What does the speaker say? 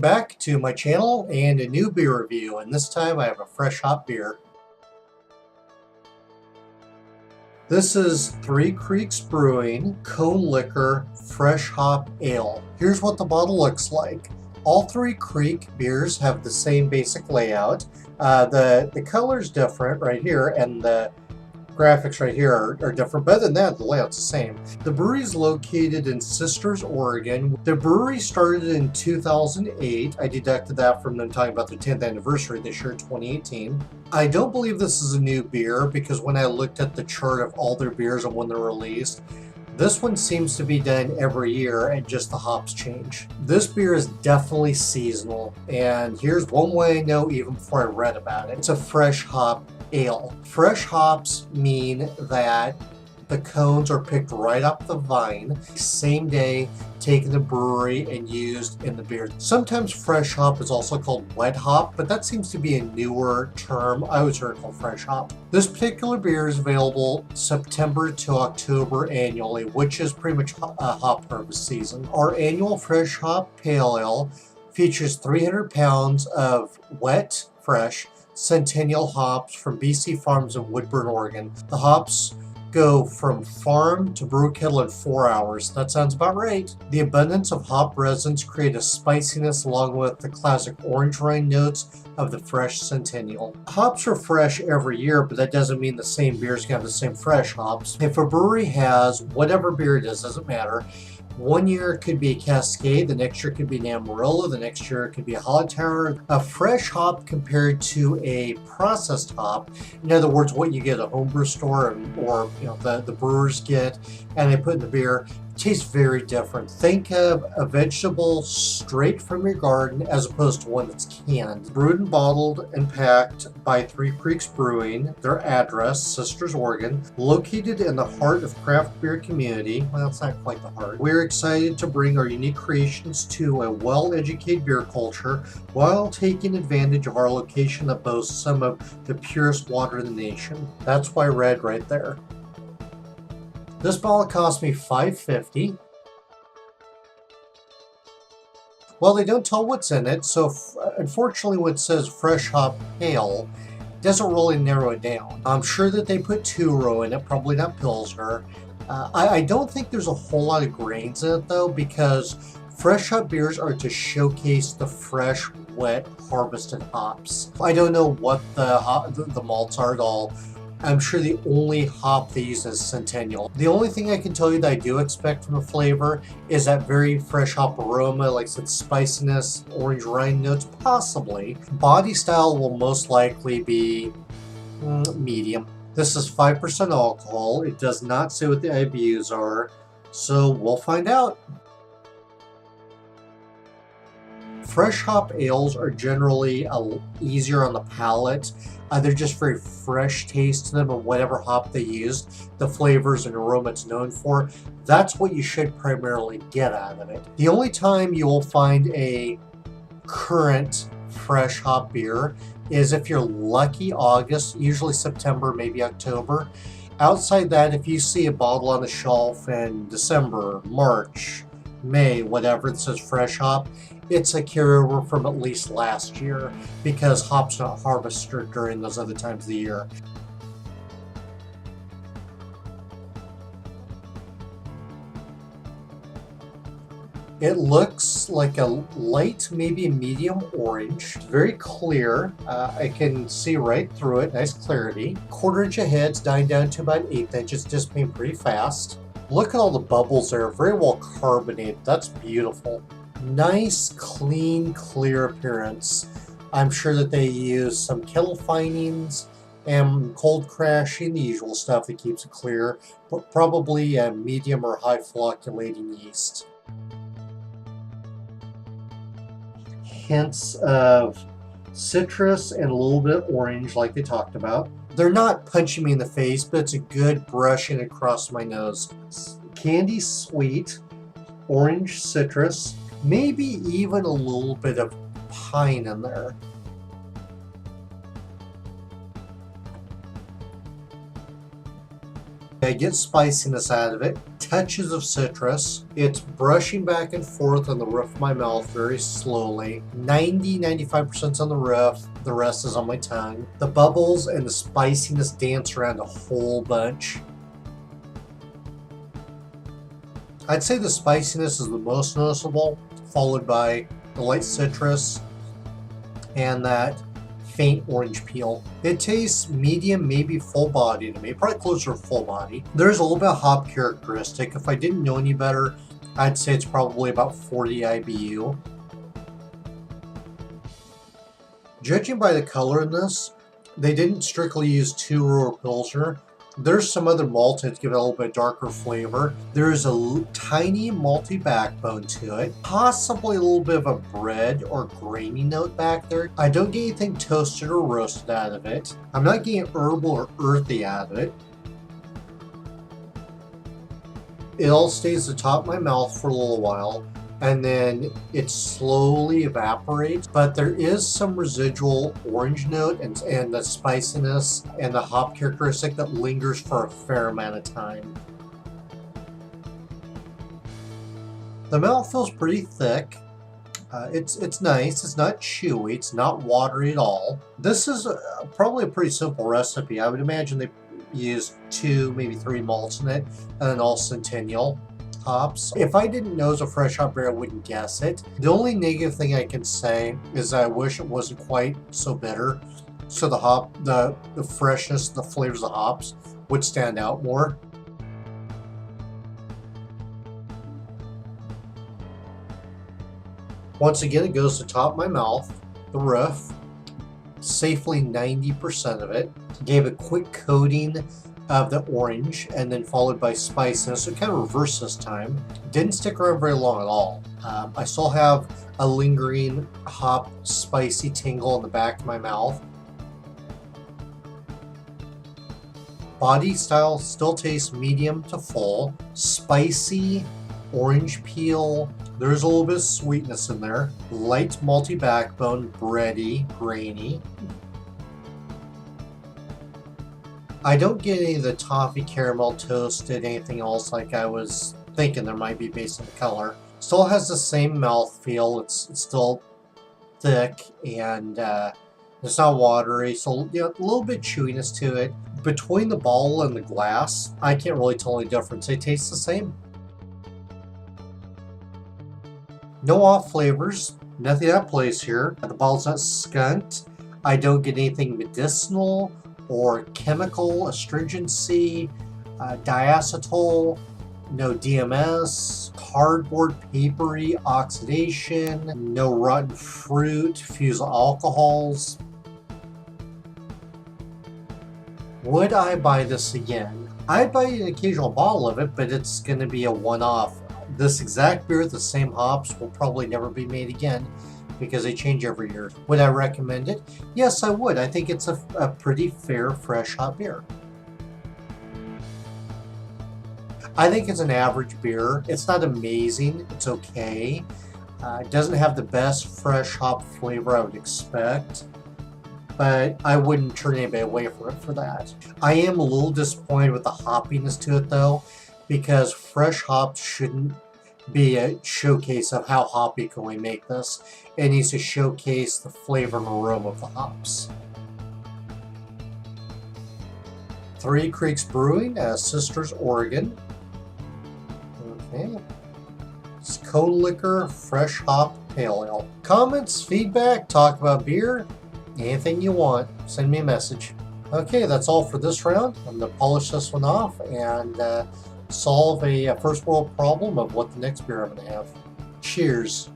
Back to my channel and a new beer review, and this time I have a fresh hop beer. This is Three Creeks Brewing Cone Liquor Fresh Hop Ale. Here's what the bottle looks like. All Three Creek beers have the same basic layout. The color's different right here, and the graphics right here are different, but other than that, the layout's the same. The brewery is located in Sisters, Oregon. The brewery started in 2008. I deducted that from them talking about their 10th anniversary this year, 2018. I don't believe this is a new beer because when I looked at the chart of all their beers and when they're released, this one seems to be done every year and just the hops change. This beer is definitely seasonal, and here's one way I know even before I read about it. It's a fresh hop ale. Fresh hops mean that the cones are picked right off the vine, same day, taken to the brewery and used in the beer. Sometimes fresh hop is also called wet hop, but that seems to be a newer term. I always heard it called fresh hop. This particular beer is available September to October annually, which is pretty much a hop harvest season. Our annual fresh hop pale ale features 300 pounds of wet, fresh, Centennial hops from BC Farms in Woodburn, Oregon. The hops go from farm to brew kettle in 4 hours. That sounds about right. The abundance of hop resins create a spiciness along with the classic orange rind notes of the fresh Centennial. Hops are fresh every year, but that doesn't mean the same beer is going to have the same fresh hops. If a brewery has whatever beer it is, doesn't matter. One year it could be a Cascade, the next year it could be an Amarillo, the next year it could be a Holland. A fresh hop compared to a processed hop, in other words, what you get at a homebrew store or the brewers get and they put in the beer, tastes very different. Think of a vegetable straight from your garden as opposed to one that's canned. Brewed and bottled and packed by Three Creeks Brewing. Their address, Sisters, Oregon, located in the heart of craft beer community. Well, it's not quite the heart. We're excited to bring our unique creations to a well-educated beer culture while taking advantage of our location that boasts some of the purest water in the nation. That's why red right there. This bottle cost me $5.50. Well, they don't tell what's in it, so unfortunately when it says fresh hop ale, it doesn't really narrow it down. I'm sure that they put 2-row in it, probably not Pilsner. I don't think there's a whole lot of grains in it though, because fresh hop beers are to showcase the fresh, wet, harvested hops. I don't know what the malts are at all. I'm sure the only hop they use is Centennial. The only thing I can tell you that I do expect from the flavor is that very fresh hop aroma, like I said, spiciness, orange rind notes, possibly. Body style will most likely be medium. This is 5% alcohol. It does not say what the IBUs are, so we'll find out. Fresh hop ales are generally easier on the palate. They're just very fresh taste to them, and whatever hop they used, the flavors and aroma it's known for, that's what you should primarily get out of it. The only time you will find a current fresh hop beer is if you're lucky August, usually September, maybe October. Outside that, if you see a bottle on the shelf in December, March, May, whatever, that says fresh hop, it's a carryover from at least last year because hop's not harvested during those other times of the year. It looks like a light, maybe a medium orange. Very clear. I can see right through it. Nice clarity. 1/4 inch of heads dying down to about 1/8 inches, dissipating pretty fast. Look at all the bubbles there. Very well carbonated. That's beautiful. Nice, clean, clear appearance. I'm sure that they use some kettle finings and cold crashing, the usual stuff that keeps it clear, but probably a medium or high flocculating yeast. Hints of citrus and a little bit of orange like they talked about. They're not punching me in the face, but it's a good brushing across my nose. Candy sweet, orange citrus, maybe even a little bit of pine in there. I get spiciness out of it. touches of citrus. It's brushing back and forth on the roof of my mouth very slowly. 95% on the roof, the rest is on my tongue. The bubbles and the spiciness dance around a whole bunch. I'd say the spiciness is the most noticeable, followed by the light citrus and that faint orange peel. It tastes medium, maybe full body to me, probably closer to full body. There's a little bit of hop characteristic. If I didn't know any better, I'd say it's probably about 40 IBU. Judging by the color in this, they didn't strictly use 2-row Pilsner. There's some other malts that give it a little bit darker flavor. There's a tiny malty backbone to it, possibly a little bit of a bread or grainy note back there. I don't get anything toasted or roasted out of it. I'm not getting herbal or earthy out of it. It all stays at the top of my mouth for a little while, and then it slowly evaporates, but there is some residual orange note and the spiciness and the hop characteristic that lingers for a fair amount of time. The mouth feels pretty thick. It's nice. It's not chewy. It's not watery at all. This is probably a pretty simple recipe. I would imagine they use 2, maybe 3 malts in it, and then all Centennial hops. If I didn't know it was a fresh hop beer, I wouldn't guess it. The only negative thing I can say is I wish it wasn't quite so bitter, so the freshness, the flavors of the hops would stand out more. Once again, it goes to the top of my mouth, the roof, safely 90% of it. Gave a quick coating of the orange and then followed by spiciness, so kind of reversed this time. Didn't stick around very long at all. I still have a lingering hop spicy tingle in the back of my mouth. Body style still tastes medium to full. Spicy, orange peel. There's a little bit of sweetness in there. Light malty backbone, bready, grainy. I don't get any of the toffee, caramel, toasted, anything else like I was thinking there might be based on the color. Still has the same mouthfeel. It's still thick and it's not watery, so you know, a little bit chewiness to it. Between the bottle and the glass, I can't really tell any difference. They taste the same. No off flavors, nothing out of place here. The bottle's not skunked. I don't get anything medicinal or chemical astringency, diacetyl, no DMS, cardboard papery oxidation, no rotten fruit, fusel alcohols. Would I buy this again? I'd buy an occasional bottle of it, but it's going to be a one-off. This exact beer, the same hops, will probably never be made again because they change every year. Would I recommend it? Yes, I would. I think it's a pretty fair fresh hop beer. I think it's an average beer. It's not amazing. It's okay. It doesn't have the best fresh hop flavor I would expect, but I wouldn't turn anybody away from it for that. I am a little disappointed with the hoppiness to it though, because fresh hops shouldn't be a showcase of how hoppy can we make this. It needs to showcase the flavor and aroma of the hops. Three Creeks Brewing, Sisters, Oregon. Okay. It's Cone Liquor Fresh Hop Pale Ale. Comments, feedback, talk about beer, anything you want, send me a message. Okay, that's all for this round. I'm going to polish this one off and solve a first world problem of what the next beer I'm going to have. Cheers.